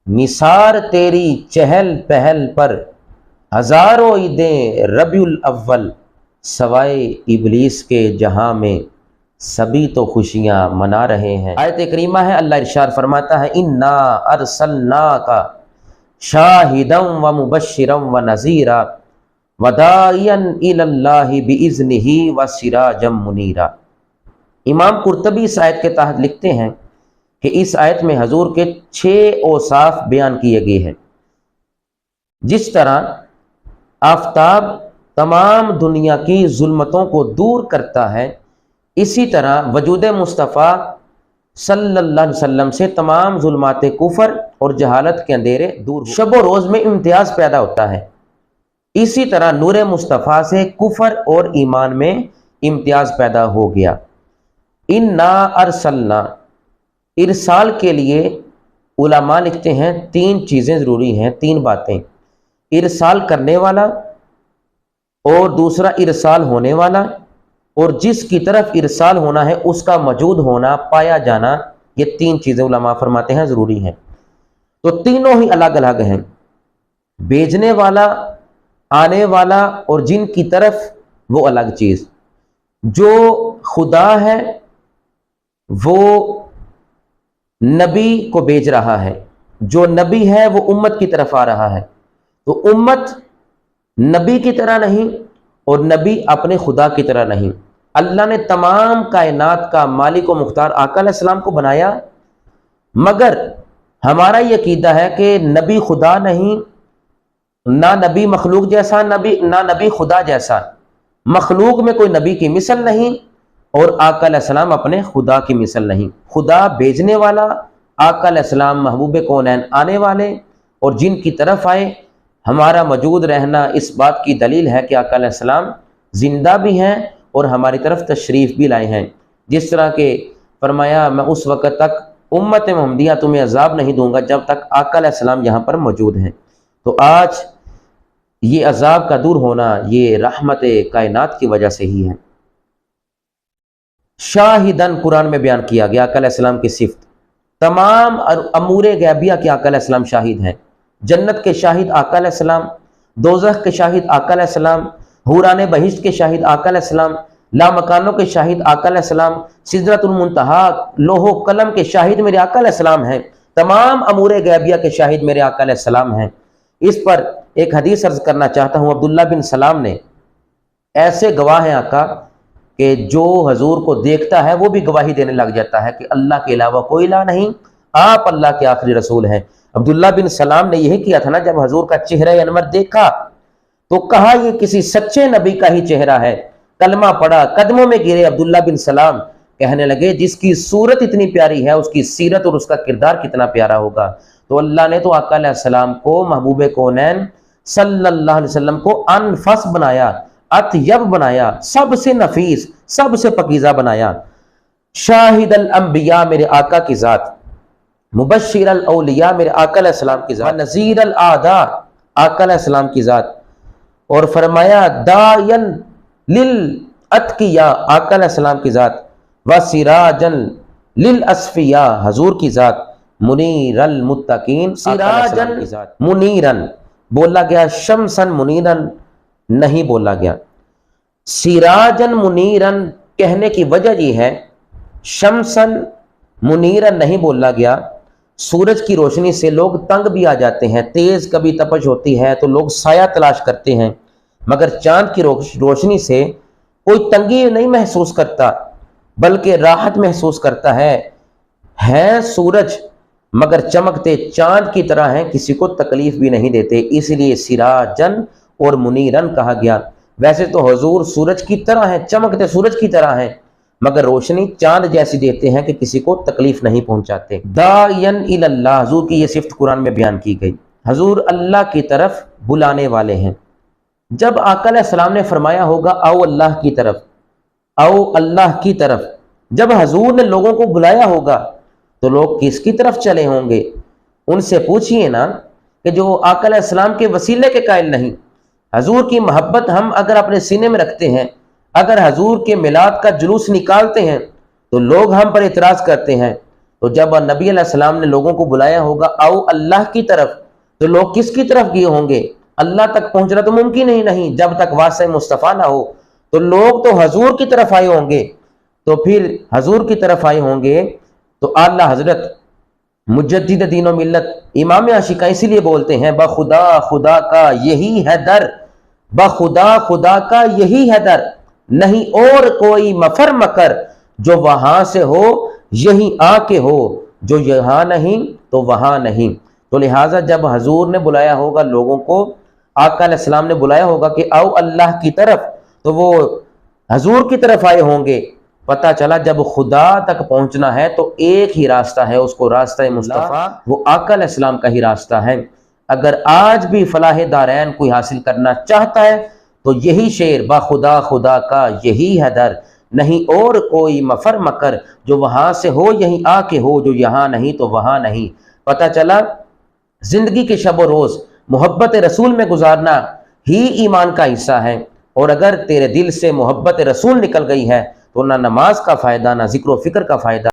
نثار تیری چہل پہل پر ہزاروں عیدیں ربیع الاول، سوائے ابلیس کے جہاں میں سبھی تو خوشیاں منا رہے ہیں۔ آیت کریمہ ہے، اللہ ارشاد فرماتا ہے انا ارسلناک شاہدا ومبشرا ونذیرا وداعیا الی اللہ باذنہ وسراجا منیرا۔ امام قرطبی اس آیت کے تحت لکھتے ہیں کہ اس آیت میں حضور کے 6 اوصاف بیان کیے گئے ہیں۔ جس طرح آفتاب تمام دنیا کی ظلمتوں کو دور کرتا ہے، اسی طرح وجود مصطفیٰ صلی اللہ علیہ وسلم سے تمام ظلمات کفر اور جہالت کے اندھیرے دور ہو، شب و روز میں امتیاز پیدا ہوتا ہے۔ اسی طرح نور مصطفیٰ سے کفر اور ایمان میں امتیاز پیدا ہو گیا۔ انا ارسلنا، ارسال کے لیے علماء لکھتے ہیں 3 چیزیں ضروری ہیں، 3 باتیں: ارسال کرنے والا، اور دوسرا ارسال ہونے والا، اور جس کی طرف ارسال ہونا ہے اس کا موجود ہونا، پایا جانا۔ یہ 3 چیزیں علماء فرماتے ہیں ضروری ہیں۔ تو تینوں ہی الگ الگ ہیں، بھیجنے والا، آنے والا، اور جن کی طرف وہ الگ چیز۔ جو خدا ہے وہ نبی کو بھیج رہا ہے، جو نبی ہے وہ امت کی طرف آ رہا ہے۔ تو امت نبی کی طرح نہیں اور نبی اپنے خدا کی طرح نہیں۔ اللہ نے تمام کائنات کا مالک و مختار آقا علیہ السلام کو بنایا، مگر ہمارا یہ عقیدہ ہے کہ نبی خدا نہیں، نہ نبی مخلوق جیسا، نہ نبی خدا جیسا۔ مخلوق میں کوئی نبی کی مثل نہیں، اور آقا علیہ السلام اپنے خدا کی مثل نہیں۔ خدا بھیجنے والا، آقا علیہ السلام محبوب کونین آنے والے، اور جن کی طرف آئے۔ ہمارا موجود رہنا اس بات کی دلیل ہے کہ آقا علیہ السلام زندہ بھی ہیں اور ہماری طرف تشریف بھی لائے ہیں۔ جس طرح کہ فرمایا میں اس وقت تک امت محمدیہ تمہیں عذاب نہیں دوں گا جب تک آقا علیہ السلام یہاں پر موجود ہیں۔ تو آج یہ عذاب کا دور ہونا یہ رحمت کائنات کی وجہ سے ہی ہے۔ شاہدن قرآن میں بیان کیا گیا آقا علیہ السلام کی صفت۔ تمام امور غیبیہ کے آقا علیہ السلام شاہد ہیں۔ جنت کے شاہد آقا علیہ السلام، دوزخ کے شاہد آقا علیہ السلام، حوران بہشت کے شاہد آقا علیہ السلام، لامکانوں کے شاہد آقا علیہ السلام، سدرۃ المنتہا، لوح و قلم کے شاہد میرے آقا علیہ السلام ہیں۔ تمام امور غیبیہ کے شاہد میرے آقا علیہ السلام ہیں۔ اس پر ایک حدیث عرض کرنا چاہتا ہوں۔ عبداللہ بن سلام نے ایسے گواہ ہیں آقا کہ جو حضور کو دیکھتا ہے وہ بھی گواہی دینے لگ جاتا ہے کہ اللہ کے علاوہ کوئی الہ نہیں، آپ اللہ کے آخری رسول ہیں۔ عبداللہ بن سلام نے یہی کیا تھا نا، جب حضور کا چہرہ انور دیکھا تو کہا یہ کسی سچے نبی کا ہی چہرہ ہے۔ کلمہ پڑھا، قدموں میں گرے عبداللہ بن سلام، کہنے لگے جس کی صورت اتنی پیاری ہے اس کی سیرت اور اس کا کردار کتنا پیارا ہوگا۔ تو اللہ نے تو آقا علیہ السلام کو محبوب کونین صلی اللہ علیہ وسلم کو انفس بنایا، اطیب بنایا، سب سے نفیس، سب سے پاکیزہ بنایا۔ شاہد الانبیاء میرے آقا کی ذات، مبشر الاولیاء میرے آقا علیہ السلام کی ذات، نذیر الاعداء آقا علیہ السلام کی ذات، اور فرمایا داعیا للاتقیاء آقا علیہ السلام کی ذات، وسراجا للاصفیاء حضور کی ذات، منیر المتقین سراجا منیرا بولا گیا، شمسا منیرا نہیں بولا گیا۔ سراجا منیرا کہنے کی وجہ یہ ہے، شمسا منیرا نہیں بولا گیا۔ سورج کی روشنی سے لوگ تنگ بھی آ جاتے ہیں، تیز کبھی تپش ہوتی ہے تو لوگ سایہ تلاش کرتے ہیں، مگر چاند کی روشنی سے کوئی تنگی نہیں محسوس کرتا بلکہ راحت محسوس کرتا ہے سورج مگر چمکتے چاند کی طرح ہیں، کسی کو تکلیف بھی نہیں دیتے، اس لیے سراجن اور منیرن کہا گیا۔ ویسے تو حضور سورج کی طرح ہیں، چمکتے سورج کی طرح ہیں، مگر روشنی چاند جیسی دیتے ہیں کہ کسی کو تکلیف نہیں پہنچاتے۔ داعین الی اللہ، حضور کی یہ صفت قرآن میں بیان کی گئی۔ حضور اللہ کی طرف بلانے والے ہیں۔ جب آقا علیہ السلام نے فرمایا ہوگا آؤ اللہ کی طرف، آؤ اللہ کی طرف، جب حضور نے لوگوں کو بلایا ہوگا تو لوگ کس کی طرف چلے ہوں گے؟ ان سے پوچھئے نا کہ جو آقا علیہ السلام کے وسیلے کے قائل نہیں۔ حضور کی محبت ہم اگر اپنے سینے میں رکھتے ہیں، اگر حضور کے میلاد کا جلوس نکالتے ہیں تو لوگ ہم پر اعتراض کرتے ہیں، تو تو جب نبی علیہ السلام نے لوگوں کو بلایا ہوگا آؤ اللہ کی طرف، تو لوگ کس کی طرف گئے ہوں گے؟ اللہ تک پہنچنا تو ممکن ہی نہیں جب تک واسطہ مصطفیٰ نہ ہو، تو لوگ تو حضور کی طرف آئے ہوں گے، تو پھر حضور کی طرف آئے ہوں گے تو اعلیٰ حضرت مجدد دین و ملت امام عاشقہ اسی لیے بولتے ہیں بخدا خدا کا یہی ہے در، بخدا خدا کا یہی ہے در، نہیں اور کوئی مفر مکر، جو وہاں سے ہو یہی آ کے ہو، جو یہاں نہیں تو وہاں نہیں۔ تو لہٰذا جب حضور نے بلایا ہوگا لوگوں کو، آقا علیہ السلام نے بلایا ہوگا کہ آؤ اللہ کی طرف، تو وہ حضور کی طرف آئے ہوں گے۔ پتہ چلا جب خدا تک پہنچنا ہے تو ایک ہی راستہ ہے، اس کو راستہ مصطفیٰ، وہ آقا علیہ السلام کا ہی راستہ ہے۔ اگر آج بھی فلاح دارین کوئی حاصل کرنا چاہتا ہے تو یہی شعر بخدا خدا کا یہی ہے در، نہیں اور کوئی مفر مکر، جو وہاں سے ہو یہیں آ کے ہو، جو یہاں نہیں تو وہاں نہیں۔ پتہ چلا زندگی کے شب و روز محبت رسول میں گزارنا ہی ایمان کا حصہ ہے، اور اگر تیرے دل سے محبت رسول نکل گئی ہے تو نہ نماز کا فائدہ، نہ ذکر و فکر کا فائدہ۔